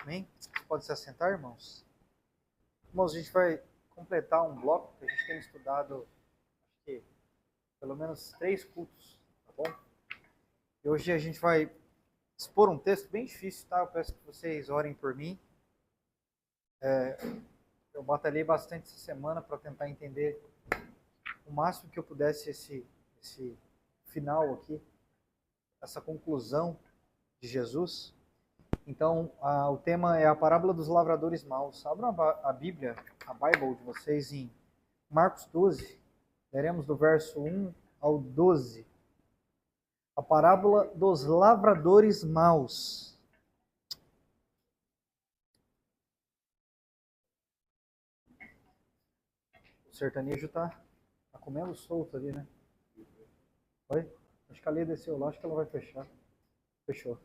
Amém? Você pode se assentar, irmãos? Irmãos, a gente vai completar um bloco que a gente tem estudado, acho que pelo menos 3 cultos, tá bom? E hoje a gente vai expor um texto bem difícil, tá? Eu peço que vocês orem por mim. Eu batalhei bastante essa semana para tentar entender o máximo que eu pudesse esse final aqui, essa conclusão de Jesus. Então, o tema é a parábola dos lavradores maus. Abram a Bíblia, a Bible de vocês em Marcos 12, leremos do verso 1 ao 12. A parábola dos lavradores maus. O sertanejo tá comendo solto ali, né? Oi? Acho que a Lê desceu lá, acho que ela vai fechar. Fechou.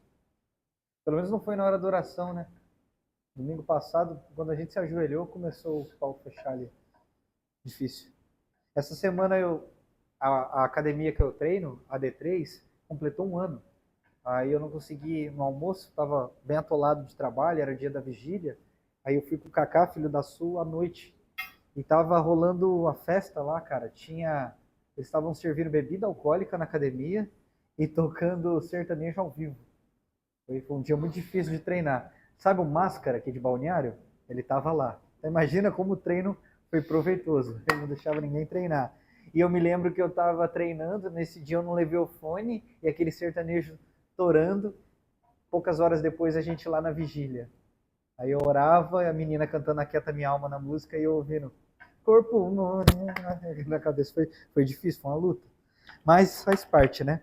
Pelo menos não foi na hora da oração, né? Domingo passado, quando a gente se ajoelhou, começou o pau fechar ali. Difícil. Essa semana a academia que eu treino, a D3, completou 1 ano. Aí eu não consegui no almoço, estava bem atolado de trabalho, era dia da vigília. Aí eu fui com o Kaká, filho da Sul, à noite. E tava rolando a festa lá, cara. Eles estavam servindo bebida alcoólica na academia e tocando sertanejo ao vivo. Foi um dia muito difícil de treinar. Sabe o Máscara aqui de Balneário? Ele tava lá. Então, imagina como o treino foi proveitoso. Ele não deixava ninguém treinar. E eu me lembro que eu estava treinando, nesse dia eu não levei o fone e aquele sertanejo torando. Poucas horas depois a gente lá na vigília. Aí eu orava, a menina cantando Aquieta Minha Alma na música e eu ouvindo corpo na cabeça. Foi difícil, foi uma luta. Mas faz parte, né?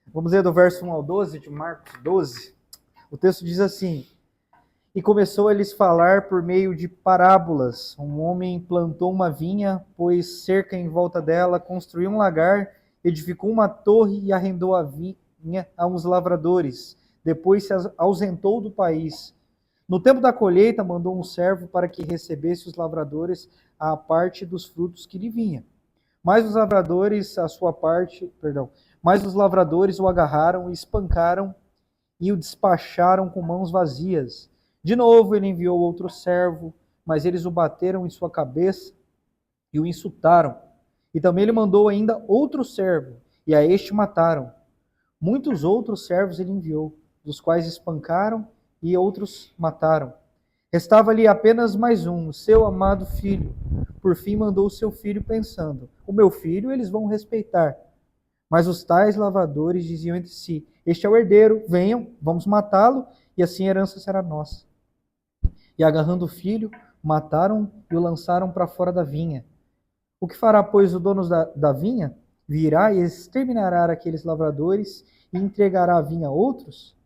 Vamos ler do verso 1 ao 12 de Marcos 12. O texto diz assim: E começou a lhes falar por meio de parábolas. Um homem plantou uma vinha, pôs cerca em volta dela, construiu um lagar, edificou uma torre e arrendou a vinha a uns lavradores. Depois se ausentou do país. No tempo da colheita, mandou um servo para que recebesse os lavradores a parte dos frutos que lhe vinha. Mas os lavradores, a sua parte, perdão, mas os lavradores o agarraram, espancaram e o despacharam com mãos vazias. De novo ele enviou outro servo, mas eles o bateram em sua cabeça e o insultaram. E também ele mandou ainda outro servo, e a este mataram. Muitos outros servos ele enviou, dos quais espancaram e outros mataram. Restava-lhe apenas mais um, seu amado filho. Por fim mandou o seu filho, pensando: o meu filho eles vão respeitar. Mas os tais lavradores diziam entre si: este é o herdeiro, venham, vamos matá-lo, e assim a herança será nossa. E agarrando o filho, mataram e o lançaram para fora da vinha. O que fará, pois, o dono da vinha? Virá e exterminará aqueles lavradores e entregará a vinha a outros?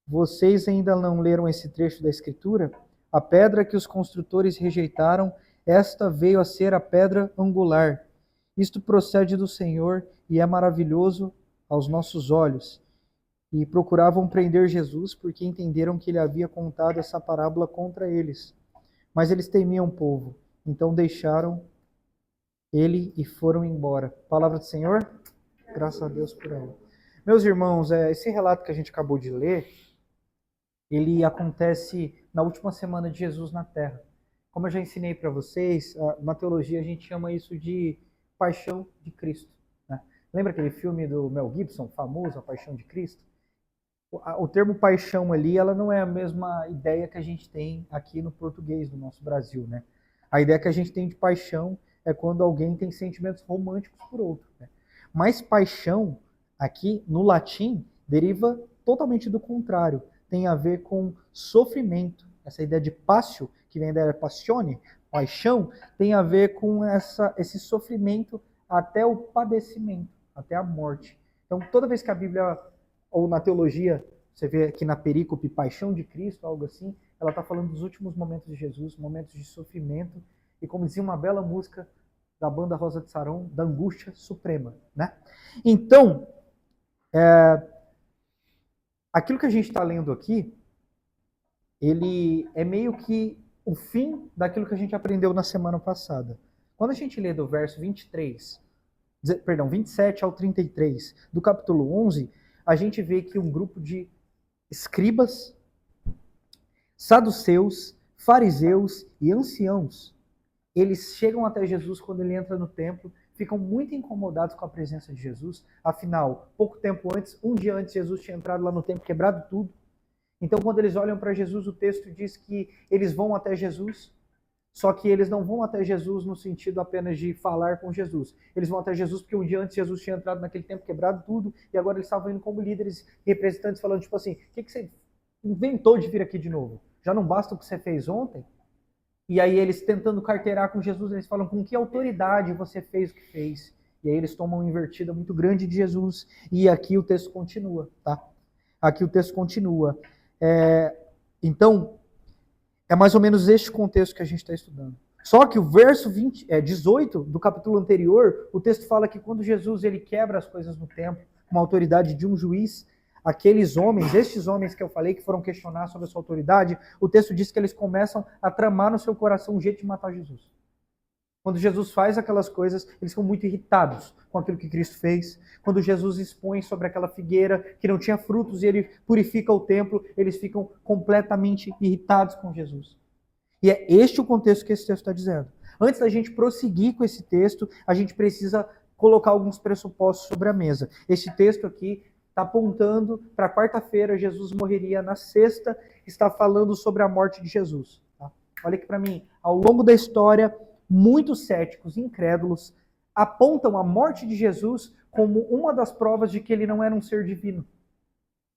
Vocês ainda não leram esse trecho da Escritura? A pedra que os construtores rejeitaram, esta veio a ser a pedra angular. Isto procede do Senhor e é maravilhoso aos nossos olhos. E procuravam prender Jesus porque entenderam que ele havia contado essa parábola contra eles. Mas eles temiam o povo, então deixaram ele e foram embora. Palavra do Senhor? Graças a Deus por ela. Meus irmãos, esse relato que a gente acabou de ler, ele acontece na última semana de Jesus na Terra. Como eu já ensinei para vocês, na teologia a gente chama isso de paixão de Cristo. Né? Lembra aquele filme do Mel Gibson, famoso, A Paixão de Cristo? O termo paixão ali, ela não é a mesma ideia que a gente tem aqui no português do nosso Brasil, né? A ideia que a gente tem de paixão é quando alguém tem sentimentos românticos por outro, né? Mas paixão, aqui no latim, deriva totalmente do contrário. Tem a ver com sofrimento. Essa ideia de passio, que vem da passione, paixão, tem a ver com esse sofrimento até o padecimento, até a morte. Então, toda vez que a Bíblia ou na teologia, você vê aqui na perícope Paixão de Cristo, algo assim, ela está falando dos últimos momentos de Jesus, momentos de sofrimento, e como dizia uma bela música da banda Rosa de Saron, da angústia suprema. Né? Então, aquilo que a gente está lendo aqui, ele é meio que o fim daquilo que a gente aprendeu na semana passada. Quando a gente lê do verso 27 ao 33 do capítulo 11, a gente vê que um grupo de escribas saduceus, fariseus e anciãos, eles chegam até Jesus quando ele entra no templo, ficam muito incomodados com a presença de Jesus. Afinal, pouco tempo antes, um dia antes, Jesus tinha entrado lá no templo, quebrado tudo. Então, quando eles olham para Jesus, o texto diz que eles vão até Jesus, só que eles não vão até Jesus no sentido apenas de falar com Jesus. Eles vão até Jesus porque um dia antes Jesus tinha entrado naquele templo, quebrado tudo, e agora eles estavam indo como líderes, representantes, falando tipo assim, o que você inventou de vir aqui de novo? Já não basta o que você fez ontem? E aí eles tentando carteirar com Jesus, eles falam, com que autoridade você fez o que fez? E aí eles tomam uma invertida muito grande de Jesus. E aqui o texto continua, tá? Aqui o texto continua. Então, é mais ou menos este contexto que a gente está estudando. Só que o verso 18 do capítulo anterior, o texto fala que quando Jesus ele quebra as coisas no templo, com a autoridade de um juiz, aqueles homens, estes homens que eu falei que foram questionar sobre a sua autoridade, o texto diz que eles começam a tramar no seu coração um jeito de matar Jesus. Quando Jesus faz aquelas coisas, eles ficam muito irritados com aquilo que Cristo fez. Quando Jesus expõe sobre aquela figueira que não tinha frutos e ele purifica o templo, eles ficam completamente irritados com Jesus. E é este o contexto que esse texto está dizendo. Antes da gente prosseguir com esse texto, a gente precisa colocar alguns pressupostos sobre a mesa. Este texto aqui está apontando para quarta-feira, Jesus morreria na sexta, está falando sobre a morte de Jesus. Tá? Olha aqui para mim, ao longo da história, muitos céticos, incrédulos, apontam a morte de Jesus como uma das provas de que ele não era um ser divino.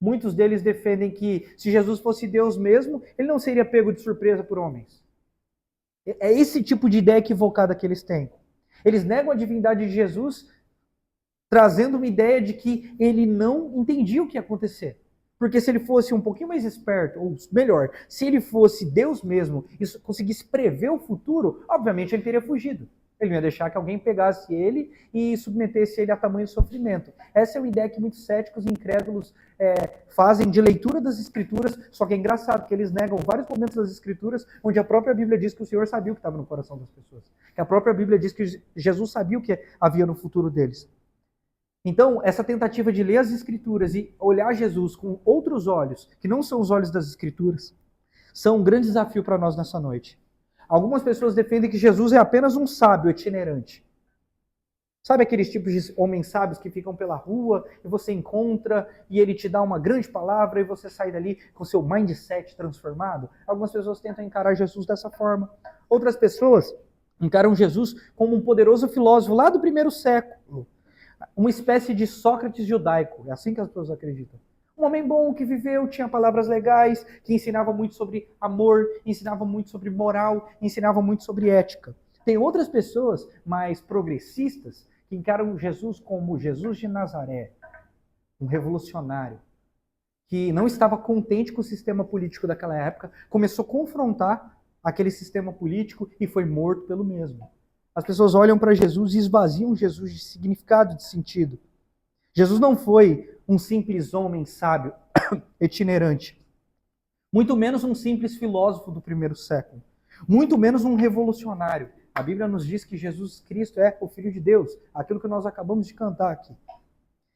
Muitos deles defendem que se Jesus fosse Deus mesmo, ele não seria pego de surpresa por homens. É esse tipo de ideia equivocada que eles têm. Eles negam a divindade de Jesus, trazendo uma ideia de que ele não entendia o que ia acontecer. Porque se ele fosse um pouquinho mais esperto, ou melhor, se ele fosse Deus mesmo e conseguisse prever o futuro, obviamente ele teria fugido. Ele não ia deixar que alguém pegasse ele e submetesse ele a tamanho sofrimento. Essa é uma ideia que muitos céticos e incrédulos fazem de leitura das Escrituras, só que é engraçado que eles negam vários momentos das Escrituras onde a própria Bíblia diz que o Senhor sabia o que estava no coração das pessoas. Que a própria Bíblia diz que Jesus sabia o que havia no futuro deles. Então, essa tentativa de ler as Escrituras e olhar Jesus com outros olhos, que não são os olhos das Escrituras, são um grande desafio para nós nessa noite. Algumas pessoas defendem que Jesus é apenas um sábio itinerante. Sabe aqueles tipos de homens sábios que ficam pela rua e você encontra e ele te dá uma grande palavra e você sai dali com seu mindset transformado? Algumas pessoas tentam encarar Jesus dessa forma. Outras pessoas encaram Jesus como um poderoso filósofo lá do primeiro século. Uma espécie de Sócrates judaico. É assim que as pessoas acreditam. Um homem bom que viveu, tinha palavras legais, que ensinava muito sobre amor, ensinava muito sobre moral, ensinava muito sobre ética. Tem outras pessoas mais progressistas que encaram Jesus como Jesus de Nazaré, um revolucionário, que não estava contente com o sistema político daquela época, começou a confrontar aquele sistema político e foi morto pelo mesmo. As pessoas olham para Jesus e esvaziam Jesus de significado, de sentido. Jesus não foi um simples homem sábio, itinerante. Muito menos um simples filósofo do primeiro século. Muito menos um revolucionário. A Bíblia nos diz que Jesus Cristo é o Filho de Deus. Aquilo que nós acabamos de cantar aqui.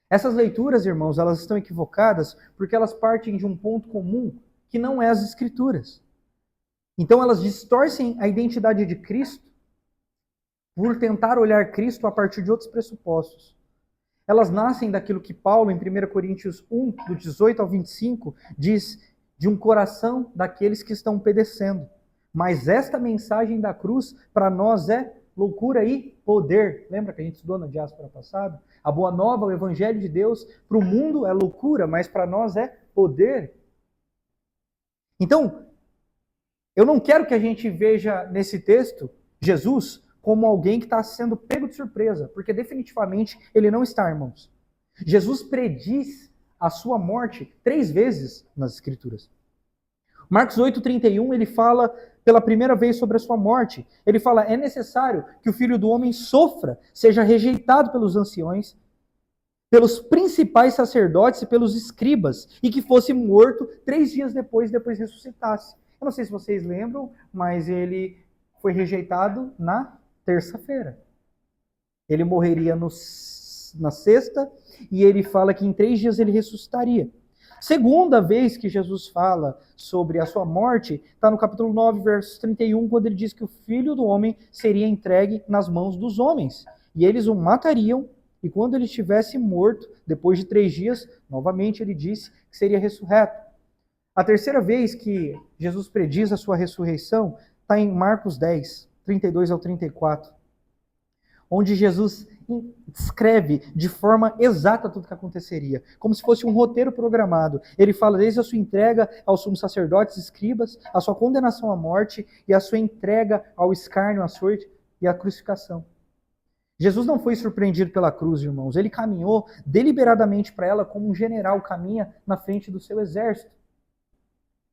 Essas leituras, irmãos, elas estão equivocadas porque elas partem de um ponto comum que não é as Escrituras. Então elas distorcem a identidade de Cristo por tentar olhar Cristo a partir de outros pressupostos. Elas nascem daquilo que Paulo, em 1 Coríntios 1, do 18 ao 25, diz de um coração daqueles que estão pedecendo. Mas esta mensagem da cruz, para nós, é loucura e poder. Lembra que a gente estudou na diáspora passada? A boa nova, o evangelho de Deus, para o mundo é loucura, mas para nós é poder. Então, eu não quero que a gente veja nesse texto Jesus como alguém que está sendo pego de surpresa, porque definitivamente ele não está, irmãos. Jesus prediz a sua morte 3 vezes nas Escrituras. Marcos 8,31, ele fala pela primeira vez sobre a sua morte. Ele fala, é necessário que o Filho do Homem sofra, seja rejeitado pelos anciões, pelos principais sacerdotes e pelos escribas, e que fosse morto 3 dias depois ressuscitasse. Eu não sei se vocês lembram, mas ele foi rejeitado na terça-feira. Ele morreria na sexta e ele fala que em 3 dias ele ressuscitaria. Segunda vez que Jesus fala sobre a sua morte, está no capítulo 9, verso 31, quando ele diz que o Filho do Homem seria entregue nas mãos dos homens, e eles o matariam, e quando ele estivesse morto, depois de 3 dias, novamente ele disse que seria ressurreto. A terceira vez que Jesus prediz a sua ressurreição está em Marcos 10, 32 ao 34, onde Jesus escreve de forma exata tudo o que aconteceria, como se fosse um roteiro programado. Ele fala desde a sua entrega aos sumos sacerdotes e escribas, a sua condenação à morte e a sua entrega ao escárnio, à açoite e à crucificação. Jesus não foi surpreendido pela cruz, irmãos. Ele caminhou deliberadamente para ela como um general caminha na frente do seu exército.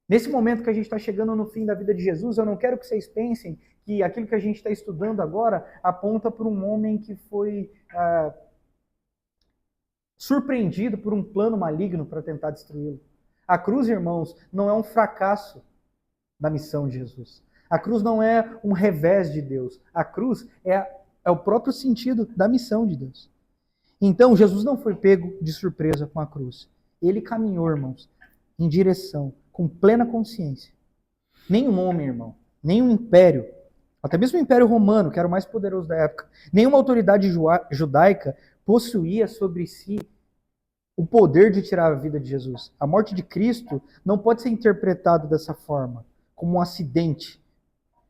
Nesse momento que a gente está chegando no fim da vida de Jesus, eu não quero que vocês pensem que aquilo que a gente está estudando agora aponta para um homem que foi surpreendido por um plano maligno para tentar destruí-lo. A cruz, irmãos, não é um fracasso da missão de Jesus. A cruz não é um revés de Deus. A cruz é o próprio sentido da missão de Deus. Então, Jesus não foi pego de surpresa com a cruz. Ele caminhou, irmãos, em direção, com plena consciência. Nenhum homem, irmão, nenhum império, até mesmo o Império Romano, que era o mais poderoso da época, nenhuma autoridade judaica possuía sobre si o poder de tirar a vida de Jesus. A morte de Cristo não pode ser interpretada dessa forma, como um acidente.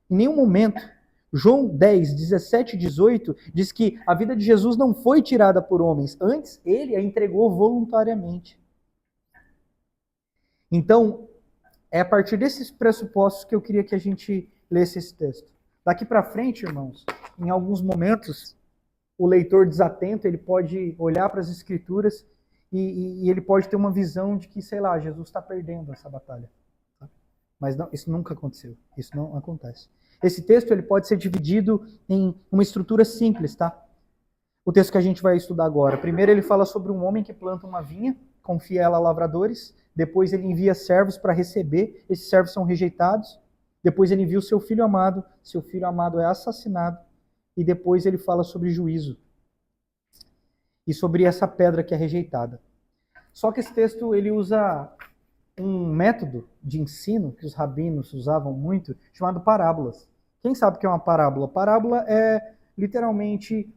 Em nenhum momento. João 10, 17 e 18 diz que a vida de Jesus não foi tirada por homens, antes ele a entregou voluntariamente. Então, é a partir desses pressupostos que eu queria que a gente lesse esse texto. Daqui para frente, irmãos, em alguns momentos, o leitor desatento, ele pode olhar para as Escrituras e ele pode ter uma visão de que, sei lá, Jesus está perdendo essa batalha. Mas não, isso nunca aconteceu, isso não acontece. Esse texto ele pode ser dividido em uma estrutura simples, tá? O texto que a gente vai estudar agora. Primeiro ele fala sobre um homem que planta uma vinha, confia ela a lavradores. Depois ele envia servos para receber. Esses servos são rejeitados. Depois ele envia o seu filho amado. Seu filho amado é assassinado. E depois ele fala sobre juízo. E sobre essa pedra que é rejeitada. Só que esse texto ele usa um método de ensino que os rabinos usavam muito, chamado parábolas. Quem sabe o que é uma parábola? Parábola é literalmente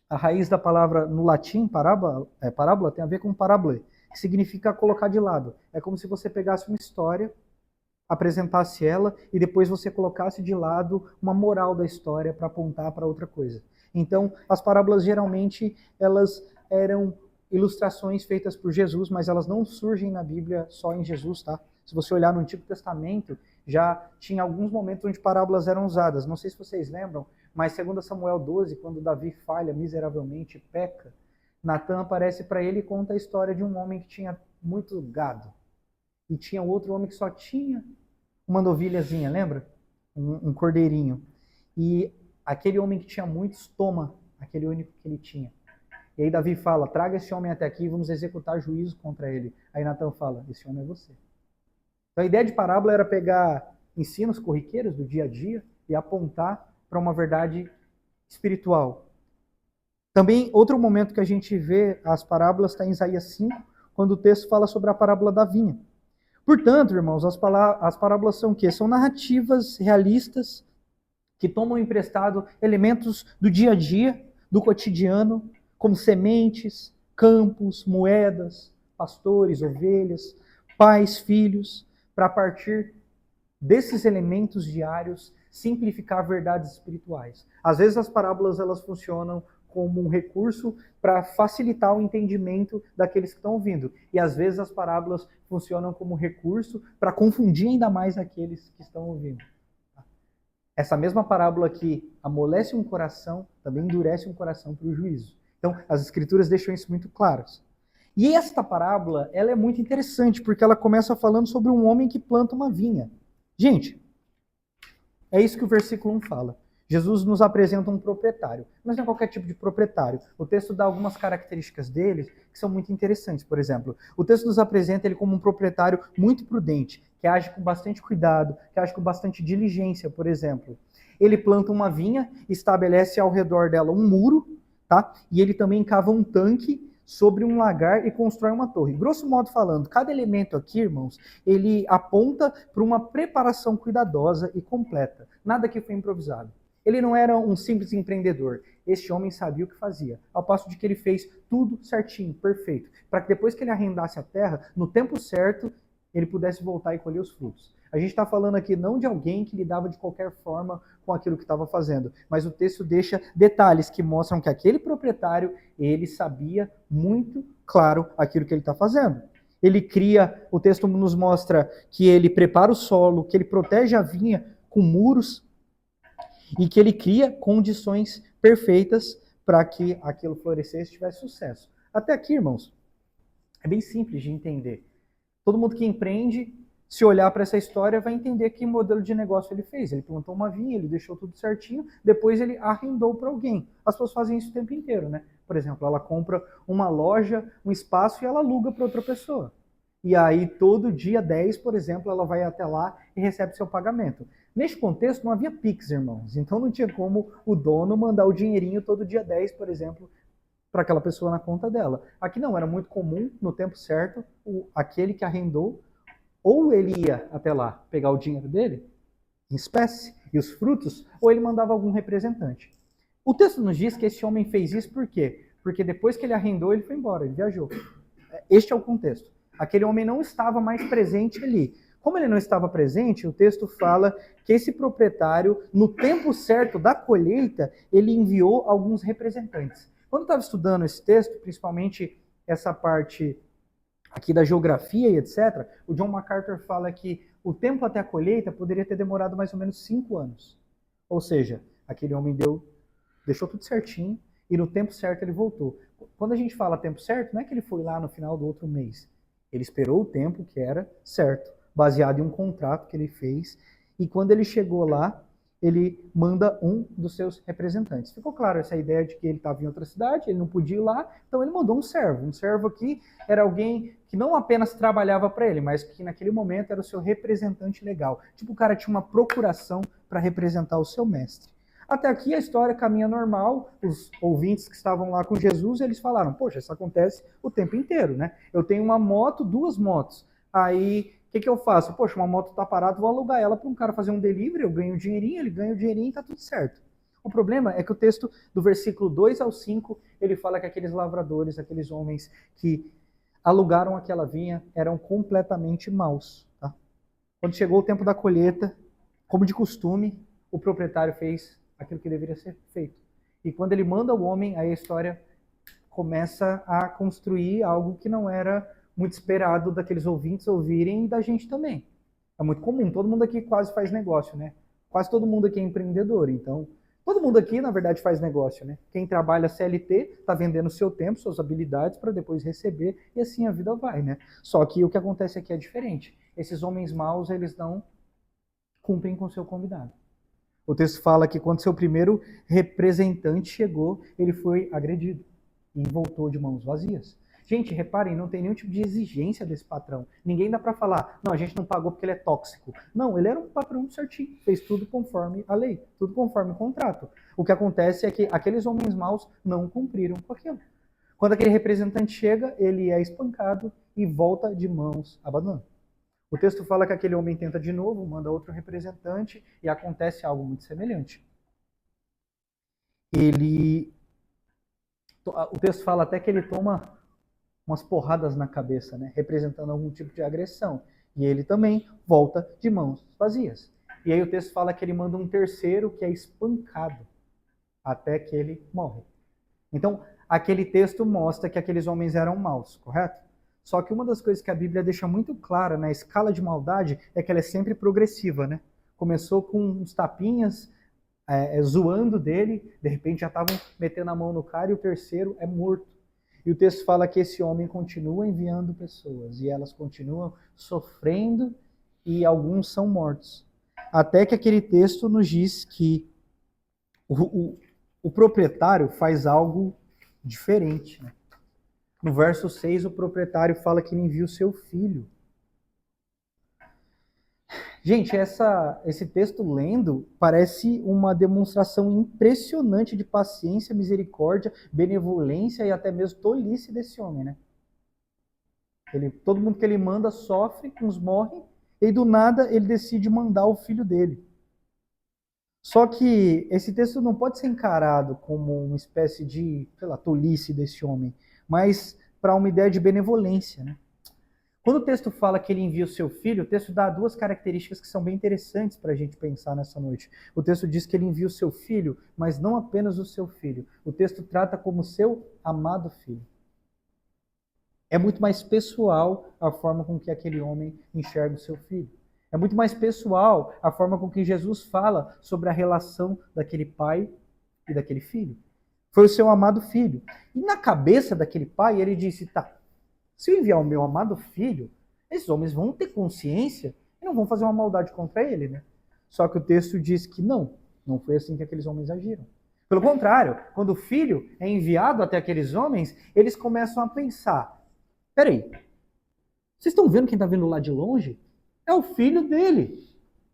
a raiz da palavra no latim, parábola tem a ver com parabole, que significa colocar de lado. É como se você pegasse uma história, apresentasse ela e depois você colocasse de lado uma moral da história para apontar para outra coisa. Então, as parábolas geralmente elas eram ilustrações feitas por Jesus, mas elas não surgem na Bíblia só em Jesus, tá? Se você olhar no Antigo Testamento, já tinha alguns momentos onde parábolas eram usadas. Não sei se vocês lembram, mas segundo Samuel 12, quando Davi falha miseravelmente, peca, Natã aparece para ele e conta a história de um homem que tinha muito gado. E tinha outro homem que só tinha uma novilhazinha, lembra? Um cordeirinho. E aquele homem que tinha muitos toma aquele único que ele tinha. E aí Davi fala, traga esse homem até aqui e vamos executar juízo contra ele. Aí Natã fala, esse homem é você. Então a ideia de parábola era pegar ensinos corriqueiros do dia a dia e apontar para uma verdade espiritual. Também outro momento que a gente vê as parábolas está em Isaías 5, quando o texto fala sobre a parábola da vinha. Portanto, irmãos, as parábolas são o quê? São narrativas realistas que tomam emprestado elementos do dia a dia, do cotidiano, como sementes, campos, moedas, pastores, ovelhas, pais, filhos, para a partir desses elementos diários simplificar verdades espirituais. Às vezes as parábolas elas funcionam como um recurso para facilitar o entendimento daqueles que estão ouvindo. E às vezes as parábolas funcionam como recurso para confundir ainda mais aqueles que estão ouvindo. Essa mesma parábola que amolece um coração, também endurece um coração para o juízo. Então, as Escrituras deixam isso muito claro. E esta parábola, ela é muito interessante, porque ela começa falando sobre um homem que planta uma vinha. Gente, é isso que o versículo 1 fala. Jesus nos apresenta um proprietário, mas não é qualquer tipo de proprietário. O texto dá algumas características dele que são muito interessantes. Por exemplo, o texto nos apresenta ele como um proprietário muito prudente, que age com bastante cuidado, que age com bastante diligência, por exemplo. Ele planta uma vinha, estabelece ao redor dela um muro, tá? E ele também cava um tanque sobre um lagar e constrói uma torre. Grosso modo falando, cada elemento aqui, irmãos, ele aponta para uma preparação cuidadosa e completa. Nada que foi improvisado. Ele não era um simples empreendedor. Este homem sabia o que fazia, ao passo de que ele fez tudo certinho, perfeito, para que depois que ele arrendasse a terra, no tempo certo, ele pudesse voltar e colher os frutos. A gente está falando aqui não de alguém que lidava de qualquer forma com aquilo que estava fazendo, mas o texto deixa detalhes que mostram que aquele proprietário, ele sabia muito claro aquilo que ele está fazendo. Ele cria, o texto nos mostra que ele prepara o solo, que ele protege a vinha com muros e que ele cria condições perfeitas para que aquilo florescesse e tivesse sucesso. Até aqui, irmãos, é bem simples de entender. Todo mundo que empreende, se olhar para essa história, vai entender que modelo de negócio ele fez. Ele plantou uma vinha, ele deixou tudo certinho, depois ele arrendou para alguém. As pessoas fazem isso o tempo inteiro, né? Por exemplo, ela compra uma loja, um espaço e ela aluga para outra pessoa. E aí, todo dia 10, por exemplo, ela vai até lá e recebe seu pagamento. Neste contexto, não havia Pix, irmãos. Então, não tinha como o dono mandar o dinheirinho todo dia 10, por exemplo, para aquela pessoa na conta dela. Aqui não, era muito comum, no tempo certo, aquele que arrendou, ou ele ia até lá pegar o dinheiro dele, em espécie, e os frutos, ou ele mandava algum representante. O texto nos diz que esse homem fez isso por quê? Porque depois que ele arrendou, ele foi embora, ele viajou. Este é o contexto. Aquele homem não estava mais presente ali. Como ele não estava presente, o texto fala que esse proprietário, no tempo certo da colheita, ele enviou alguns representantes. Quando eu estava estudando esse texto, principalmente essa parte aqui da geografia e etc., o John MacArthur fala que o tempo até a colheita poderia ter demorado mais ou menos 5 anos. Ou seja, aquele homem deixou tudo certinho e no tempo certo ele voltou. Quando a gente fala tempo certo, não é que ele foi lá no final do outro mês. Ele esperou o tempo que era certo, baseado em um contrato que ele fez, e quando ele chegou lá, ele manda um dos seus representantes. Ficou claro essa ideia de que ele estava em outra cidade, ele não podia ir lá, então ele mandou um servo. Um servo aqui era alguém que não apenas trabalhava para ele, mas que naquele momento era o seu representante legal. Tipo, o cara tinha uma procuração para representar o seu mestre. Até aqui a história caminha normal, os ouvintes que estavam lá com Jesus, eles falaram, poxa, isso acontece o tempo inteiro, né? Eu tenho uma moto, 2 motos, aí o que eu faço? Poxa, uma moto está parada, vou alugar ela para um cara fazer um delivery, eu ganho dinheirinho, ele ganha o dinheirinho e está tudo certo. O problema é que o texto do versículo 2 ao 5, ele fala que aqueles lavradores, aqueles homens que alugaram aquela vinha, eram completamente maus. Tá? Quando chegou o tempo da colheita, como de costume, o proprietário fez aquilo que deveria ser feito. E quando ele manda o homem, aí a história começa a construir algo que não era muito esperado daqueles ouvintes ouvirem e da gente também. É muito comum, todo mundo aqui quase faz negócio, né? Quase todo mundo aqui é empreendedor, então todo mundo aqui, na verdade, faz negócio, né? Quem trabalha CLT está vendendo seu tempo, suas habilidades para depois receber e assim a vida vai, né? Só que o que acontece aqui é diferente. Esses homens maus, eles não cumprem com o seu convidado. O texto fala que quando seu primeiro representante chegou, ele foi agredido e voltou de mãos vazias. Gente, reparem, não tem nenhum tipo de exigência desse patrão. Ninguém dá para falar, não, a gente não pagou porque ele é tóxico. Não, ele era um patrão certinho, fez tudo conforme a lei, tudo conforme o contrato. O que acontece é que aqueles homens maus não cumpriram com aquilo. Quando aquele representante chega, ele é espancado e volta de mãos abanando. O texto fala que aquele homem tenta de novo, manda outro representante e acontece algo muito semelhante. O texto fala até que ele toma umas porradas na cabeça, né, representando algum tipo de agressão. E ele também volta de mãos vazias. E aí o texto fala que ele manda um terceiro que é espancado até que ele morre. Então, aquele texto mostra que aqueles homens eram maus, correto? Só que uma das coisas que a Bíblia deixa muito clara na escala de maldade é que ela é sempre progressiva, né? Começou com uns tapinhas, zoando dele, de repente já estavam metendo a mão no cara e o terceiro é morto. E o texto fala que esse homem continua enviando pessoas e elas continuam sofrendo e alguns são mortos. Até que aquele texto nos diz que o proprietário faz algo diferente, né? No verso 6, o proprietário fala que ele envia o seu filho. Gente, esse texto lendo parece uma demonstração impressionante de paciência, misericórdia, benevolência e até mesmo tolice desse homem, né? Todo mundo que ele manda sofre, uns morrem, e do nada ele decide mandar o filho dele. Só que esse texto não pode ser encarado como uma espécie de, sei lá, tolice desse homem, mas para uma ideia de benevolência, né? Quando o texto fala que ele envia o seu filho, o texto dá duas características que são bem interessantes para a gente pensar nessa noite. O texto diz que ele envia o seu filho, mas não apenas o seu filho. O texto trata como seu amado filho. É muito mais pessoal a forma com que aquele homem enxerga o seu filho. É muito mais pessoal a forma com que Jesus fala sobre a relação daquele pai e daquele filho. Foi o seu amado filho. E na cabeça daquele pai, ele disse: tá, se eu enviar o meu amado filho, esses homens vão ter consciência e não vão fazer uma maldade contra ele, né? Só que o texto diz que não foi assim que aqueles homens agiram. Pelo contrário, quando o filho é enviado até aqueles homens, eles começam a pensar: peraí, vocês estão vendo quem está vindo lá de longe? É o filho dele.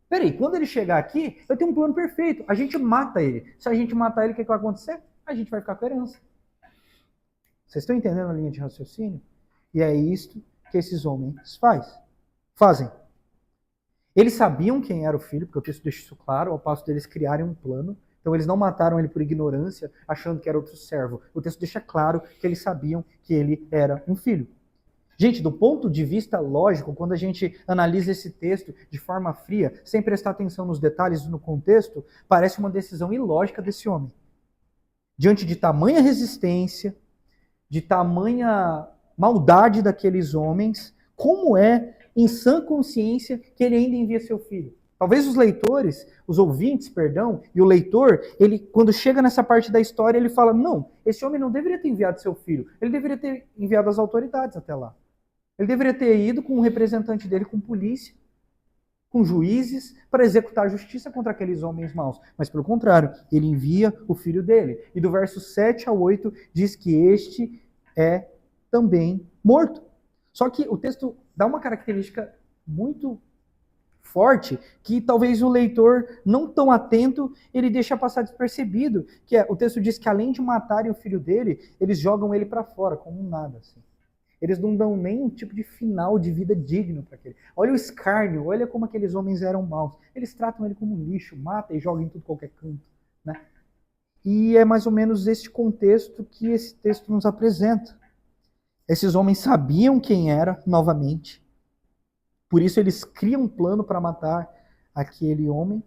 Peraí, quando ele chegar aqui, eu tenho um plano perfeito. A gente mata ele. Se a gente matar ele, o que vai acontecer? A gente vai ficar com a herança. Vocês estão entendendo a linha de raciocínio? E é isto que esses homens fazem. Eles sabiam quem era o filho, porque o texto deixa isso claro, ao passo deles criarem um plano. Então eles não mataram ele por ignorância, achando que era outro servo. O texto deixa claro que eles sabiam que ele era um filho. Gente, do ponto de vista lógico, quando a gente analisa esse texto de forma fria, sem prestar atenção nos detalhes e no contexto, parece uma decisão ilógica desse homem. Diante de tamanha resistência, de tamanha maldade daqueles homens, como é, em sã consciência, que ele ainda envia seu filho? Talvez os leitores, os ouvintes, perdão, e o leitor, ele, quando chega nessa parte da história, ele fala: não, esse homem não deveria ter enviado seu filho, ele deveria ter enviado as autoridades até lá. Ele deveria ter ido com um representante dele, com polícia, com juízes, para executar a justiça contra aqueles homens maus. Mas, pelo contrário, ele envia o filho dele. E do verso 7 ao 8 diz que este é também morto. Só que o texto dá uma característica muito forte que talvez o leitor não tão atento ele deixa passar despercebido, que é, o texto diz que além de matarem o filho dele, eles jogam ele para fora, como um nada, assim. Eles não dão nem um tipo de final de vida digno para aquele. Olha o escárnio, olha como aqueles homens eram maus. Eles tratam ele como um lixo, matam e jogam em tudo qualquer canto, né? E é mais ou menos este contexto que esse texto nos apresenta. Esses homens sabiam quem era, novamente. Por isso eles criam um plano para matar aquele homem.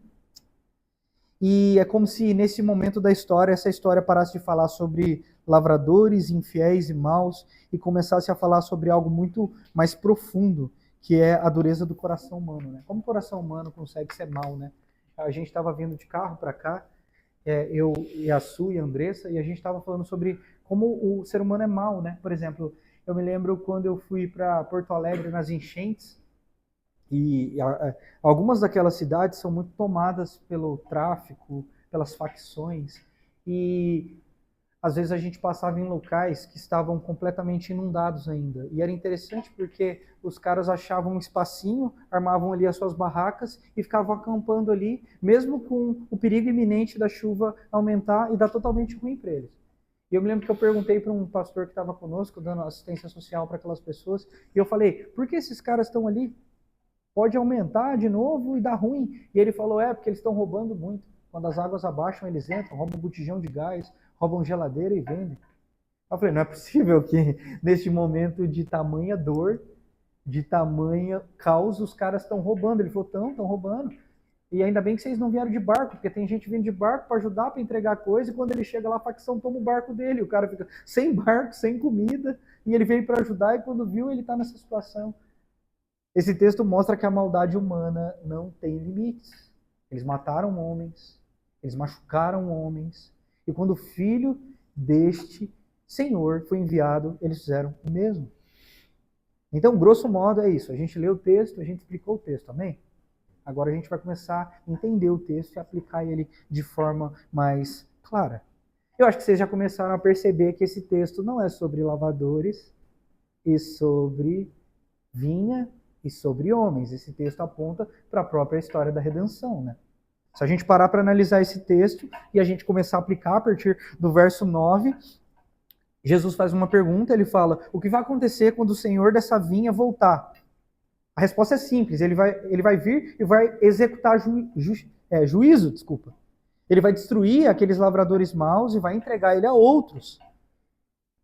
E é como se nesse momento da história, essa história parasse de falar sobre lavradores infiéis e maus e começasse a falar sobre algo muito mais profundo, que é a dureza do coração humano, né? Como o coração humano consegue ser mau, né? A gente estava vindo de carro para cá, eu e a Su e a Andressa, e a gente estava falando sobre como o ser humano é mau, né? Por exemplo, eu me lembro quando eu fui para Porto Alegre nas enchentes, e algumas daquelas cidades são muito tomadas pelo tráfico, pelas facções, e às vezes a gente passava em locais que estavam completamente inundados ainda. E era interessante porque os caras achavam um espacinho, armavam ali as suas barracas e ficavam acampando ali, mesmo com o perigo iminente da chuva aumentar e dar totalmente ruim para eles. E eu me lembro que eu perguntei para um pastor que estava conosco, dando assistência social para aquelas pessoas, e eu falei: por que esses caras estão ali? Pode aumentar de novo e dar ruim. E ele falou: porque eles estão roubando muito. Quando as águas abaixam, eles entram, roubam botijão de gás, roubam geladeira e vendem. Eu falei: não é possível que neste momento de tamanha dor, de tamanha caos, os caras estão roubando. Ele falou: estão roubando. E ainda bem que vocês não vieram de barco, porque tem gente vindo de barco para ajudar, para entregar coisa, e quando ele chega lá, a facção toma o barco dele. O cara fica sem barco, sem comida, e ele veio para ajudar, e quando viu, ele está nessa situação. Esse texto mostra que a maldade humana não tem limites. Eles mataram homens, eles machucaram homens, e quando o filho deste Senhor foi enviado, eles fizeram o mesmo. Então, grosso modo, é isso. A gente leu o texto, a gente explicou o texto, amém? Agora a gente vai começar a entender o texto e aplicar ele de forma mais clara. Eu acho que vocês já começaram a perceber que esse texto não é sobre lavadores e sobre vinha e sobre homens. Esse texto aponta para a própria história da redenção, né? Se a gente parar para analisar esse texto e a gente começar a aplicar a partir do verso 9, Jesus faz uma pergunta, ele fala: o que vai acontecer quando o senhor dessa vinha voltar? A resposta é simples, ele vai vir e vai executar juízo. Ele vai destruir aqueles lavradores maus e vai entregar ele a outros.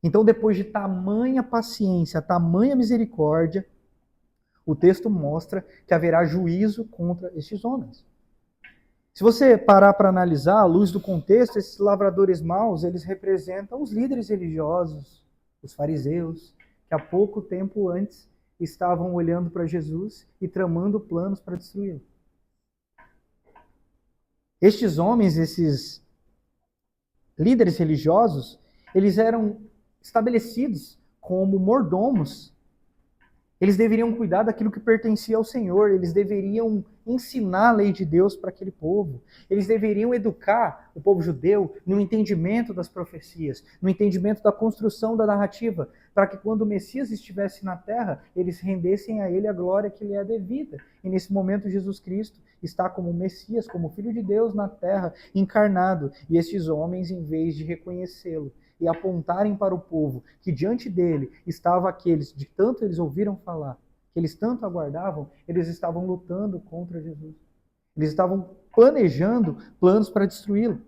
Então, depois de tamanha paciência, tamanha misericórdia, o texto mostra que haverá juízo contra estes homens. Se você parar para analisar, à luz do contexto, esses lavradores maus, eles representam os líderes religiosos, os fariseus, que há pouco tempo antes estavam olhando para Jesus e tramando planos para destruí-lo. Estes homens, esses líderes religiosos, eles eram estabelecidos como mordomos. Eles deveriam cuidar daquilo que pertencia ao Senhor, eles deveriam ensinar a lei de Deus para aquele povo. Eles deveriam educar o povo judeu no entendimento das profecias, no entendimento da construção da narrativa, para que quando o Messias estivesse na terra, eles rendessem a ele a glória que lhe é devida. E nesse momento Jesus Cristo está como Messias, como Filho de Deus na terra, encarnado. E estes homens, em vez de reconhecê-lo e apontarem para o povo que diante dele estava aqueles de tanto eles ouviram falar, que eles tanto aguardavam, eles estavam lutando contra Jesus. Eles estavam planejando planos para destruí-lo.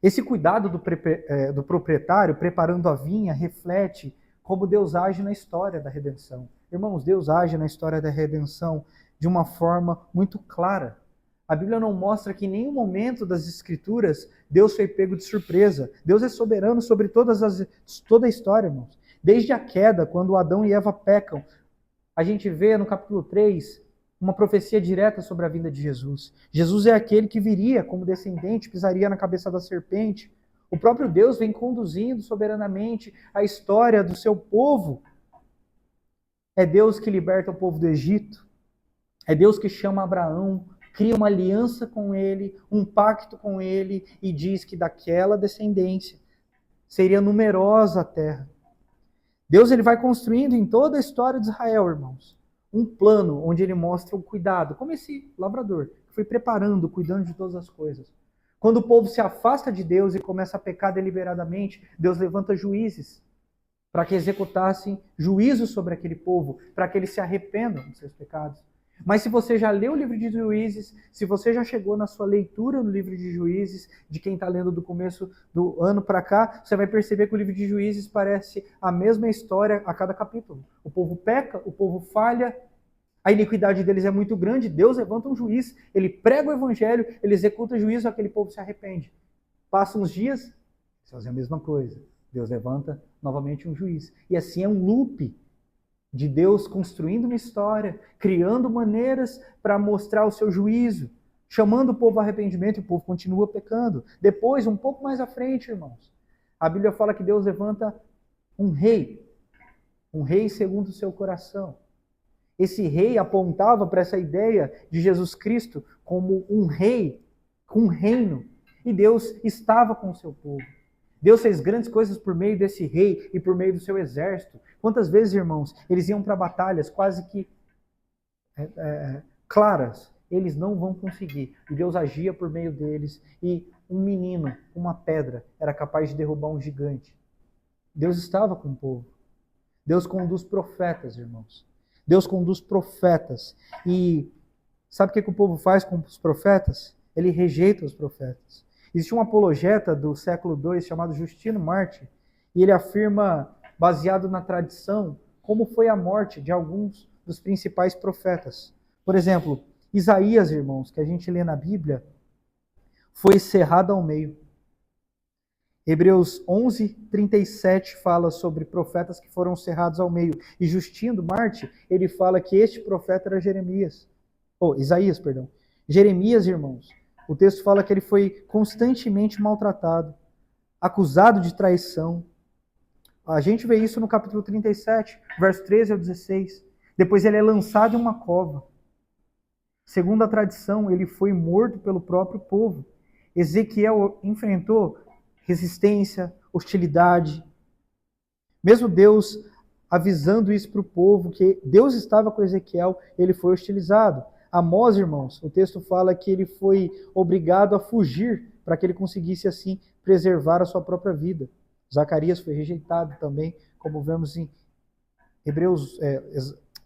Esse cuidado do proprietário preparando a vinha reflete como Deus age na história da redenção. Irmãos, Deus age na história da redenção de uma forma muito clara. A Bíblia não mostra que em nenhum momento das Escrituras Deus foi pego de surpresa. Deus é soberano sobre toda a história, irmãos. Desde a queda, quando Adão e Eva pecam, a gente vê no capítulo 3 uma profecia direta sobre a vinda de Jesus. Jesus é aquele que viria como descendente, pisaria na cabeça da serpente. O próprio Deus vem conduzindo soberanamente a história do seu povo. É Deus que liberta o povo do Egito. É Deus que chama Abraão, cria uma aliança com ele, um pacto com ele, e diz que daquela descendência seria numerosa a terra. Deus ele vai construindo em toda a história de Israel, irmãos, um plano onde ele mostra o cuidado, como esse lavrador, que foi preparando, cuidando de todas as coisas. Quando o povo se afasta de Deus e começa a pecar deliberadamente, Deus levanta juízes para que executassem juízo sobre aquele povo, para que eles se arrependam dos seus pecados. Mas se você já leu o livro de Juízes, se você já chegou na sua leitura no livro de Juízes, de quem está lendo do começo do ano para cá, você vai perceber que o livro de Juízes parece a mesma história a cada capítulo. O povo peca, o povo falha, a iniquidade deles é muito grande, Deus levanta um juiz, ele prega o evangelho, ele executa juízo, aquele povo se arrepende. Passam uns dias, fazem a mesma coisa. Deus levanta novamente um juiz. E assim é um loop de Deus construindo uma história, criando maneiras para mostrar o seu juízo, chamando o povo ao arrependimento, e o povo continua pecando. Depois, um pouco mais à frente, irmãos, a Bíblia fala que Deus levanta um rei segundo o seu coração. Esse rei apontava para essa ideia de Jesus Cristo como um rei, com um reino, e Deus estava com o seu povo. Deus fez grandes coisas por meio desse rei e por meio do seu exército. Quantas vezes, irmãos, eles iam para batalhas quase que claras, eles não vão conseguir. E Deus agia por meio deles, e um menino, uma pedra, era capaz de derrubar um gigante. Deus estava com o povo. Deus conduz profetas, irmãos. Deus conduz profetas. E sabe o que o povo faz com os profetas? Ele rejeita os profetas. Existe um apologeta do século II chamado Justino Mártir, e ele afirma, baseado na tradição, como foi a morte de alguns dos principais profetas. Por exemplo, Isaías, irmãos, que a gente lê na Bíblia, foi cerrado ao meio. Hebreus 11:37 fala sobre profetas que foram cerrados ao meio. E Justino Mártir, ele fala que este profeta era Isaías. Jeremias, irmãos, o texto fala que ele foi constantemente maltratado, acusado de traição. A gente vê isso no capítulo 37, verso 13 ao 16. Depois ele é lançado em uma cova. Segundo a tradição, ele foi morto pelo próprio povo. Ezequiel enfrentou resistência, hostilidade. Mesmo Deus avisando isso para o povo, que Deus estava com Ezequiel, ele foi hostilizado. Amós, irmãos, o texto fala que ele foi obrigado a fugir para que ele conseguisse, assim, preservar a sua própria vida. Zacarias foi rejeitado também, como vemos em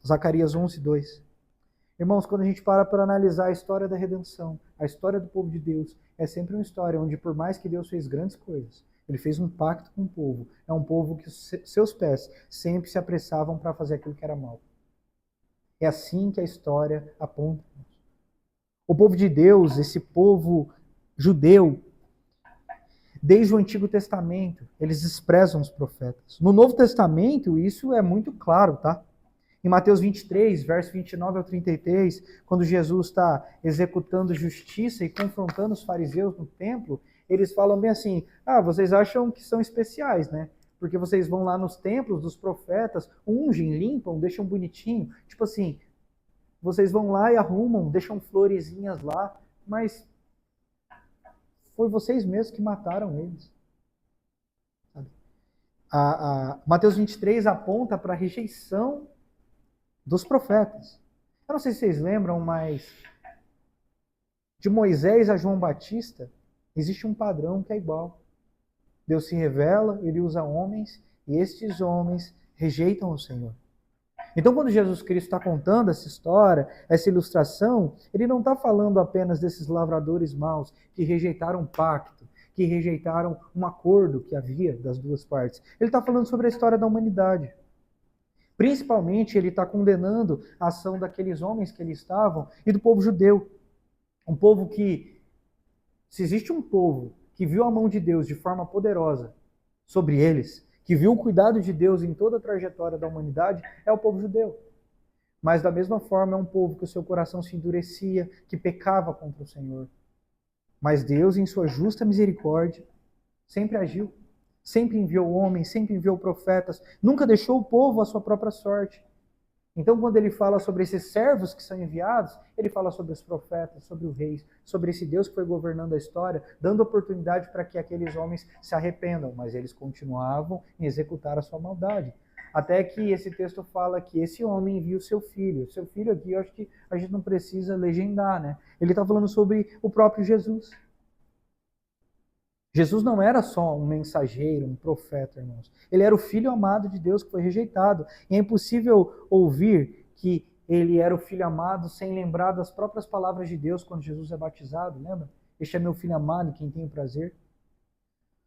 Zacarias 11:2. Irmãos, quando a gente para analisar a história da redenção, a história do povo de Deus, é sempre uma história onde, por mais que Deus fez grandes coisas, ele fez um pacto com o povo. É um povo que seus pés sempre se apressavam para fazer aquilo que era mal. É assim que a história aponta. O povo de Deus, esse povo judeu, desde o Antigo Testamento, eles desprezam os profetas. No Novo Testamento, isso é muito claro, tá? Em Mateus 23, verso 29 ao 33, quando Jesus está executando justiça e confrontando os fariseus no templo, eles falam bem assim, vocês acham que são especiais, né? Porque vocês vão lá nos templos dos profetas, ungem, limpam, deixam bonitinho. Tipo assim, vocês vão lá e arrumam, deixam florezinhas lá, mas foi vocês mesmos que mataram eles. Mateus 23 aponta para a rejeição dos profetas. Eu não sei se vocês lembram, mas de Moisés a João Batista, existe um padrão que é igual. Deus se revela, ele usa homens, e estes homens rejeitam o Senhor. Então, quando Jesus Cristo está contando essa história, essa ilustração, ele não está falando apenas desses lavradores maus que rejeitaram o pacto, que rejeitaram um acordo que havia das duas partes. Ele está falando sobre a história da humanidade. Principalmente, ele está condenando a ação daqueles homens que ali estavam e do povo judeu. Um povo que, se existe um povo que viu a mão de Deus de forma poderosa sobre eles, que viu o cuidado de Deus em toda a trajetória da humanidade, é o povo judeu. Mas da mesma forma é um povo que o seu coração se endurecia, que pecava contra o Senhor. Mas Deus, em sua justa misericórdia, sempre agiu. Sempre enviou homens, sempre enviou profetas, nunca deixou o povo à sua própria sorte. Então, quando ele fala sobre esses servos que são enviados, ele fala sobre os profetas, sobre os reis, sobre esse Deus que foi governando a história, dando oportunidade para que aqueles homens se arrependam, mas eles continuavam em executar a sua maldade. Até que esse texto fala que esse homem envia o seu filho. O seu filho aqui, eu acho que a gente não precisa legendar, né? Ele está falando sobre o próprio Jesus. Jesus não era só um mensageiro, um profeta, irmãos. Ele era o filho amado de Deus que foi rejeitado. E é impossível ouvir que ele era o filho amado sem lembrar das próprias palavras de Deus quando Jesus é batizado, lembra? Este é meu filho amado, em quem tenho prazer.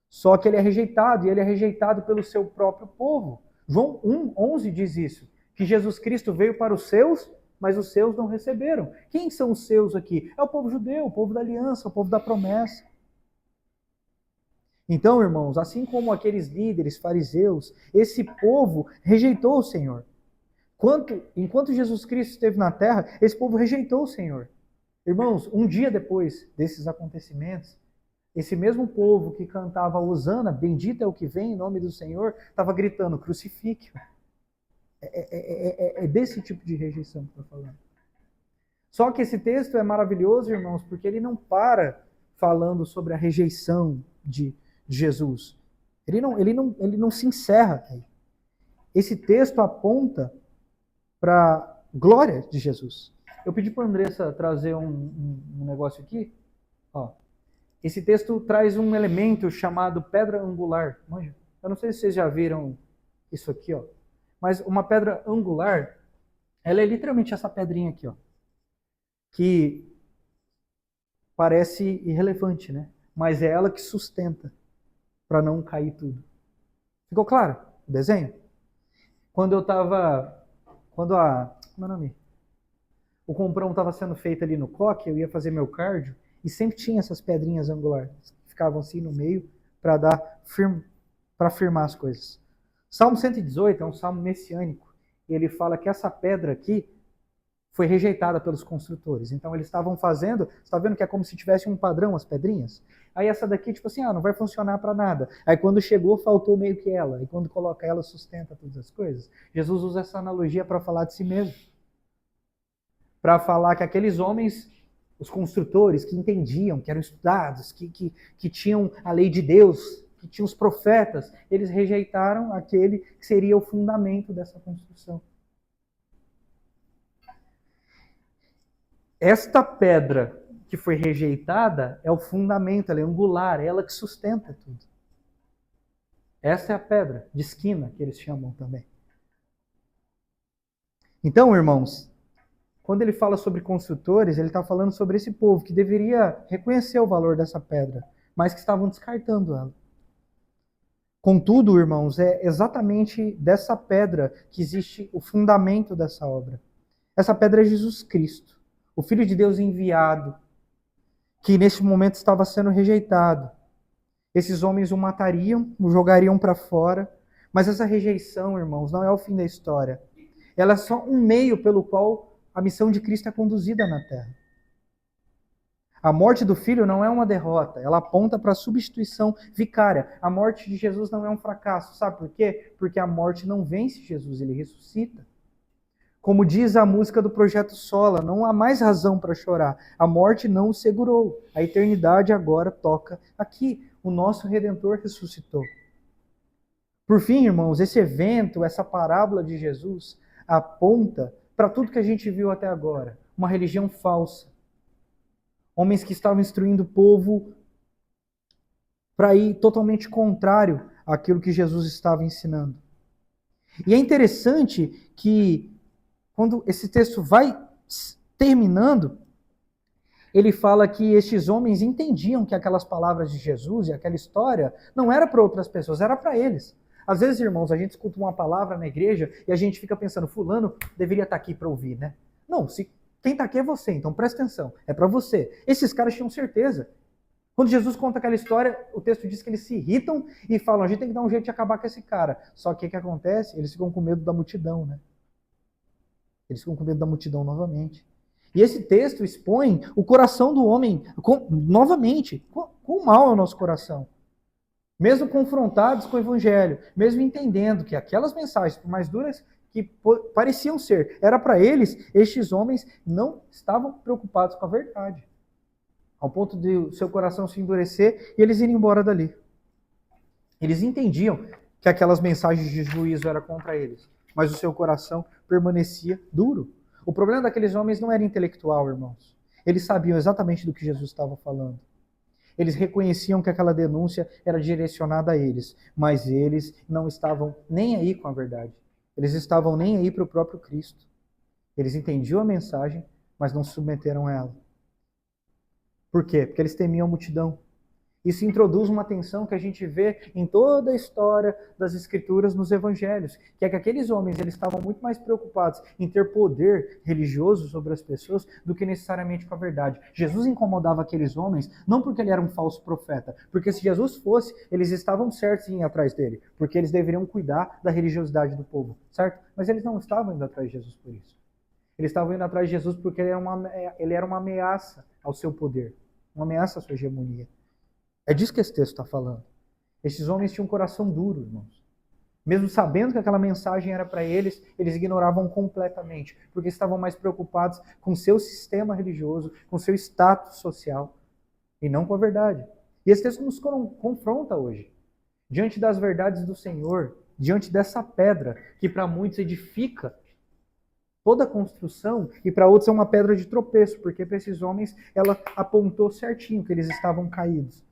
Só que ele é rejeitado, e ele é rejeitado pelo seu próprio povo. João 1:11 diz isso, que Jesus Cristo veio para os seus, mas os seus não receberam. Quem são os seus aqui? É o povo judeu, o povo da aliança, o povo da promessa. Então, irmãos, assim como aqueles líderes fariseus, esse povo rejeitou o Senhor. Enquanto Jesus Cristo esteve na terra, esse povo rejeitou o Senhor. Irmãos, um dia depois desses acontecimentos, esse mesmo povo que cantava Hosana, bendito é o que vem em nome do Senhor, estava gritando, crucifique-o. É desse tipo de rejeição que eu estou falando. Só que esse texto é maravilhoso, irmãos, porque ele não para falando sobre a rejeição de Jesus. Ele não se encerra aí. Esse texto aponta para a glória de Jesus. Eu pedi para a Andressa trazer um negócio aqui. Ó. Esse texto traz um elemento chamado pedra angular. Manja? Eu não sei se vocês já viram isso aqui, ó. Mas uma pedra angular, ela é literalmente essa pedrinha aqui, ó, que parece irrelevante, né? Mas é ela que sustenta para não cair tudo. Ficou claro o desenho? Quando como é o nome? O comprão estava sendo feito ali no coque, eu ia fazer meu cardio, e sempre tinha essas pedrinhas angulares, que ficavam assim no meio, para firmar as coisas. Salmo 118 é um salmo messiânico, e ele fala que essa pedra aqui foi rejeitada pelos construtores. Então eles estavam fazendo, você está vendo que é como se tivesse um padrão, as pedrinhas? Aí essa daqui, tipo assim, não vai funcionar para nada. Aí quando chegou, faltou meio que ela. E quando coloca ela, sustenta todas as coisas. Jesus usa essa analogia para falar de si mesmo. Para falar que aqueles homens, os construtores, que entendiam, que eram estudados, que tinham a lei de Deus, que tinha os profetas, eles rejeitaram aquele que seria o fundamento dessa construção. Esta pedra que foi rejeitada é o fundamento, ela é angular, é ela que sustenta tudo. Essa é a pedra de esquina, que eles chamam também. Então, irmãos, quando ele fala sobre construtores, ele está falando sobre esse povo que deveria reconhecer o valor dessa pedra, mas que estavam descartando ela. Contudo, irmãos, é exatamente dessa pedra que existe o fundamento dessa obra. Essa pedra é Jesus Cristo, o Filho de Deus enviado, que neste momento estava sendo rejeitado. Esses homens o matariam, o jogariam para fora, mas essa rejeição, irmãos, não é o fim da história. Ela é só um meio pelo qual a missão de Cristo é conduzida na Terra. A morte do Filho não é uma derrota, ela aponta para a substituição vicária. A morte de Jesus não é um fracasso, sabe por quê? Porque a morte não vence Jesus, ele ressuscita. Como diz a música do Projeto Sola, não há mais razão para chorar. A morte não o segurou. A eternidade agora toca aqui. O nosso Redentor ressuscitou. Por fim, irmãos, esse evento, essa parábola de Jesus, aponta para tudo que a gente viu até agora. Uma religião falsa. Homens que estavam instruindo o povo para ir totalmente contrário àquilo que Jesus estava ensinando. E é interessante que, quando esse texto vai terminando, ele fala que estes homens entendiam que aquelas palavras de Jesus e aquela história não era para outras pessoas, era para eles. Às vezes, irmãos, a gente escuta uma palavra na igreja e a gente fica pensando, fulano deveria estar aqui para ouvir, né? Não, quem está aqui é você, então presta atenção, é para você. Esses caras tinham certeza. Quando Jesus conta aquela história, o texto diz que eles se irritam e falam, a gente tem que dar um jeito de acabar com esse cara. Só que o que acontece? Eles ficam com medo da multidão, né? Eles ficam com medo da multidão novamente. E esse texto expõe o coração do homem, novamente, com mal é o nosso coração. Mesmo confrontados com o evangelho, mesmo entendendo que aquelas mensagens, por mais duras que pareciam ser, era para eles, estes homens não estavam preocupados com a verdade. Ao ponto de o seu coração se endurecer e eles irem embora dali. Eles entendiam que aquelas mensagens de juízo eram contra eles, mas o seu coração permanecia duro. O problema daqueles homens não era intelectual, irmãos. Eles sabiam exatamente do que Jesus estava falando. Eles reconheciam que aquela denúncia era direcionada a eles, mas eles não estavam nem aí com a verdade. Eles estavam nem aí para o próprio Cristo. Eles entendiam a mensagem, mas não se submeteram a ela. Por quê? Porque eles temiam a multidão. Isso introduz uma tensão que a gente vê em toda a história das Escrituras nos Evangelhos, que é que aqueles homens eles estavam muito mais preocupados em ter poder religioso sobre as pessoas do que necessariamente com a verdade. Jesus incomodava aqueles homens não porque ele era um falso profeta, porque se Jesus fosse, eles estavam certos em ir atrás dele, porque eles deveriam cuidar da religiosidade do povo, certo? Mas eles não estavam indo atrás de Jesus por isso. Eles estavam indo atrás de Jesus porque ele era uma ameaça ao seu poder, uma ameaça à sua hegemonia. É disso que esse texto está falando. Esses homens tinham um coração duro, irmãos. Mesmo sabendo que aquela mensagem era para eles, eles ignoravam completamente, porque estavam mais preocupados com o seu sistema religioso, com o seu status social, e não com a verdade. E esse texto nos confronta hoje. Diante das verdades do Senhor, diante dessa pedra, que para muitos edifica toda a construção, e para outros é uma pedra de tropeço, porque para esses homens ela apontou certinho que eles estavam caídos.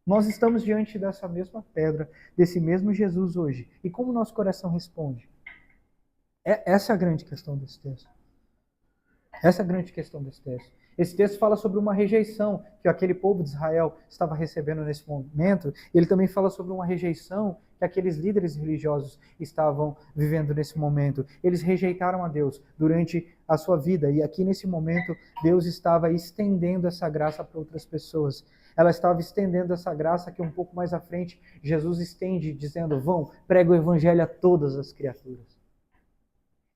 Nós estamos diante dessa mesma pedra, desse mesmo Jesus hoje. E como o nosso coração responde? Essa é a grande questão desse texto. Essa é a grande questão desse texto. Esse texto fala sobre uma rejeição que aquele povo de Israel estava recebendo nesse momento. Ele também fala sobre uma rejeição que aqueles líderes religiosos estavam vivendo nesse momento. Eles rejeitaram a Deus durante a sua vida. E aqui nesse momento, Deus estava estendendo essa graça para outras pessoas. Ela estava estendendo essa graça que um pouco mais à frente Jesus estende, dizendo, vão, prega o evangelho a todas as criaturas.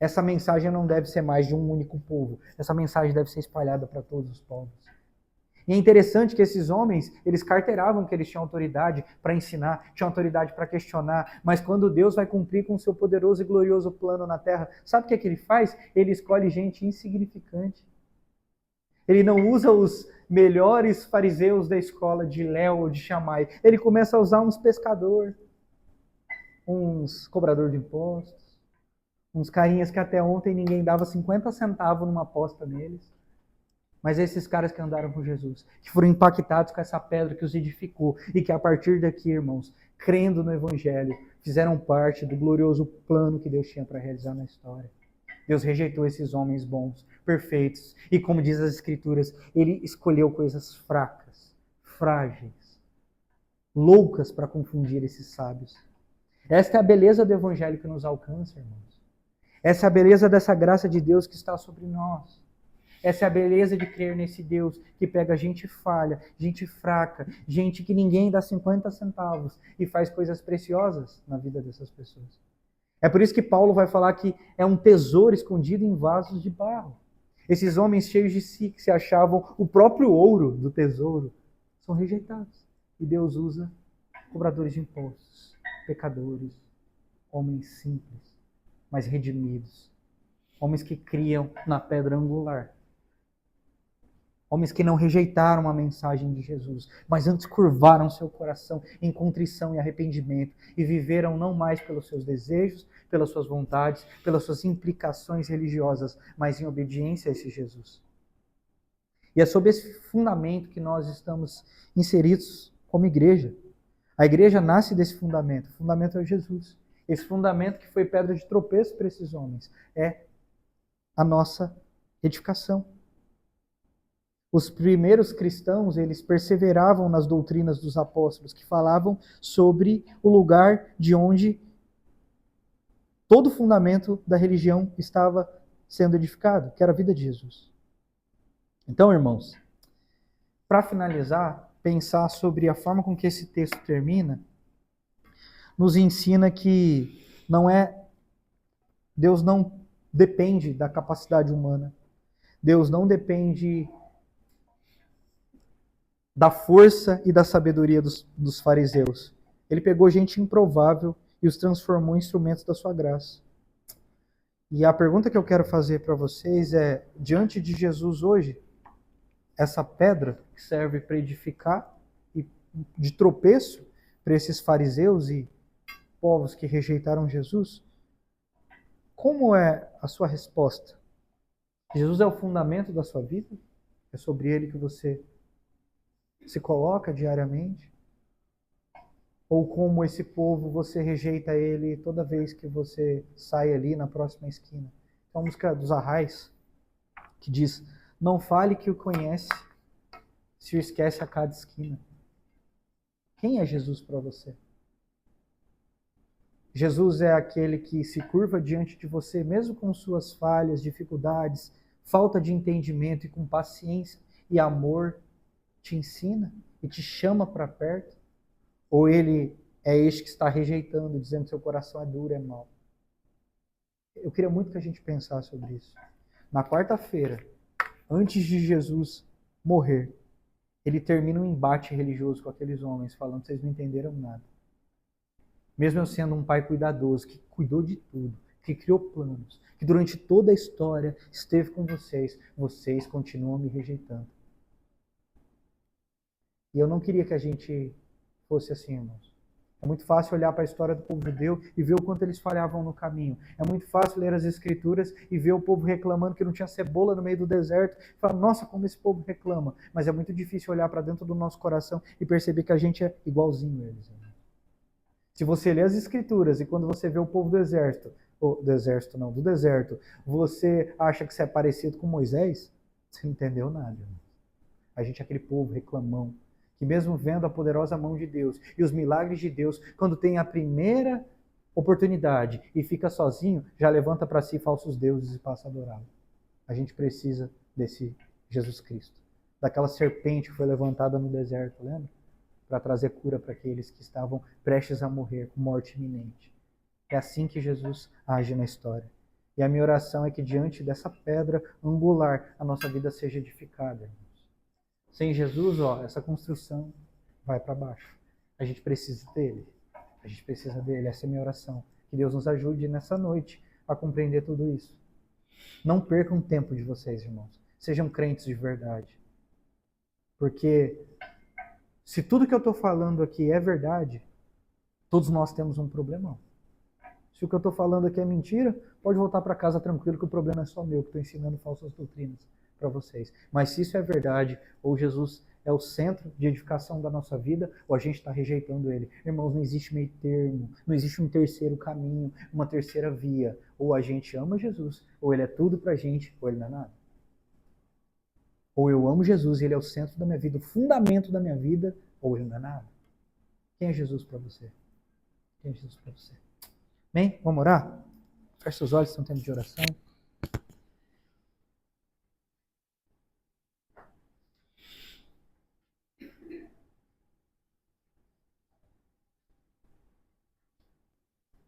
Essa mensagem não deve ser mais de um único povo. Essa mensagem deve ser espalhada para todos os povos. E é interessante que esses homens, eles carteiravam que eles tinham autoridade para ensinar, tinham autoridade para questionar, mas quando Deus vai cumprir com o seu poderoso e glorioso plano na terra, sabe o que é que ele faz? Ele escolhe gente insignificante. Ele não usa os melhores fariseus da escola de Léo ou de Shammai. Ele começa a usar uns pescadores, uns cobrador de impostos, uns carinhas que até ontem ninguém dava 50 centavos numa aposta neles. Mas esses caras que andaram com Jesus, que foram impactados com essa pedra que os edificou, e que a partir daqui, irmãos, crendo no Evangelho, fizeram parte do glorioso plano que Deus tinha para realizar na história. Deus rejeitou esses homens bons, perfeitos, e como diz as Escrituras, Ele escolheu coisas fracas, frágeis, loucas para confundir esses sábios. Esta é a beleza do Evangelho que nos alcança, irmãos. Essa é a beleza dessa graça de Deus que está sobre nós. Essa é a beleza de crer nesse Deus que pega gente falha, gente fraca, gente que ninguém dá 50 centavos e faz coisas preciosas na vida dessas pessoas. É por isso que Paulo vai falar que é um tesouro escondido em vasos de barro. Esses homens cheios de si, que se achavam o próprio ouro do tesouro, são rejeitados. E Deus usa cobradores de impostos, pecadores, homens simples, mas redimidos. Homens que criam na pedra angular. Homens que não rejeitaram a mensagem de Jesus, mas antes curvaram seu coração em contrição e arrependimento e viveram não mais pelos seus desejos, pelas suas vontades, pelas suas implicações religiosas, mas em obediência a esse Jesus. E é sob esse fundamento que nós estamos inseridos como igreja. A igreja nasce desse fundamento. O fundamento é Jesus. Esse fundamento que foi pedra de tropeço para esses homens é a nossa edificação. Os primeiros cristãos, eles perseveravam nas doutrinas dos apóstolos, que falavam sobre o lugar de onde todo o fundamento da religião estava sendo edificado, que era a vida de Jesus. Então, irmãos, para finalizar, pensar sobre a forma com que esse texto termina, nos ensina que Deus não depende da capacidade humana. Deus não depende da força e da sabedoria dos fariseus. Ele pegou gente improvável e os transformou em instrumentos da sua graça. E a pergunta que eu quero fazer para vocês é, diante de Jesus hoje, essa pedra que serve para edificar e de tropeço para esses fariseus e povos que rejeitaram Jesus, como é a sua resposta? Jesus é o fundamento da sua vida? É sobre ele que você se coloca diariamente? Ou como esse povo, você rejeita ele toda vez que você sai ali na próxima esquina? É uma música dos Arrais que diz: não fale que o conhece, se o esquece a cada esquina. Quem é Jesus para você? Jesus é aquele que se curva diante de você, mesmo com suas falhas, dificuldades, falta de entendimento, e com paciência e amor te ensina e te chama para perto? Ou ele é este que está rejeitando, dizendo que seu coração é duro, é mau? Eu queria muito que a gente pensasse sobre isso. Na quarta-feira, antes de Jesus morrer, ele termina um embate religioso com aqueles homens, falando: vocês não entenderam nada. Mesmo eu sendo um pai cuidadoso, que cuidou de tudo, que criou planos, que durante toda a história esteve com vocês, vocês continuam me rejeitando. E eu não queria que a gente fosse assim, irmãos. É muito fácil olhar para a história do povo judeu e ver o quanto eles falhavam no caminho. É muito fácil ler as Escrituras e ver o povo reclamando que não tinha cebola no meio do deserto e falar: nossa, como esse povo reclama. Mas é muito difícil olhar para dentro do nosso coração e perceber que a gente é igualzinho a eles. Se você lê as Escrituras e quando você vê o povo do deserto, você acha que você é parecido com Moisés, você não entendeu nada. A gente é aquele povo reclamão, que mesmo vendo a poderosa mão de Deus e os milagres de Deus, quando tem a primeira oportunidade e fica sozinho, já levanta para si falsos deuses e passa a adorá-lo. A gente precisa desse Jesus Cristo, daquela serpente que foi levantada no deserto, lembra? Para trazer cura para aqueles que estavam prestes a morrer, com morte iminente. É assim que Jesus age na história. E a minha oração é que diante dessa pedra angular, a nossa vida seja edificada. Sem Jesus, essa construção vai para baixo. A gente precisa dele. A gente precisa dele. Essa é a minha oração. Que Deus nos ajude nessa noite a compreender tudo isso. Não percam tempo de vocês, irmãos. Sejam crentes de verdade. Porque se tudo que eu estou falando aqui é verdade, todos nós temos um problemão. Se o que eu estou falando aqui é mentira, pode voltar para casa tranquilo que o problema é só meu, que estou ensinando falsas doutrinas para vocês. Mas se isso é verdade, ou Jesus é o centro de edificação da nossa vida, ou a gente está rejeitando ele. Irmãos, não existe meio termo, não existe um terceiro caminho, uma terceira via. Ou a gente ama Jesus, ou ele é tudo para a gente, ou ele não é nada. Ou eu amo Jesus e ele é o centro da minha vida, o fundamento da minha vida, ou ele não é nada. Quem é Jesus para você? Quem é Jesus para você? Amém? Vamos orar? Feche seus olhos, estão tempo de oração.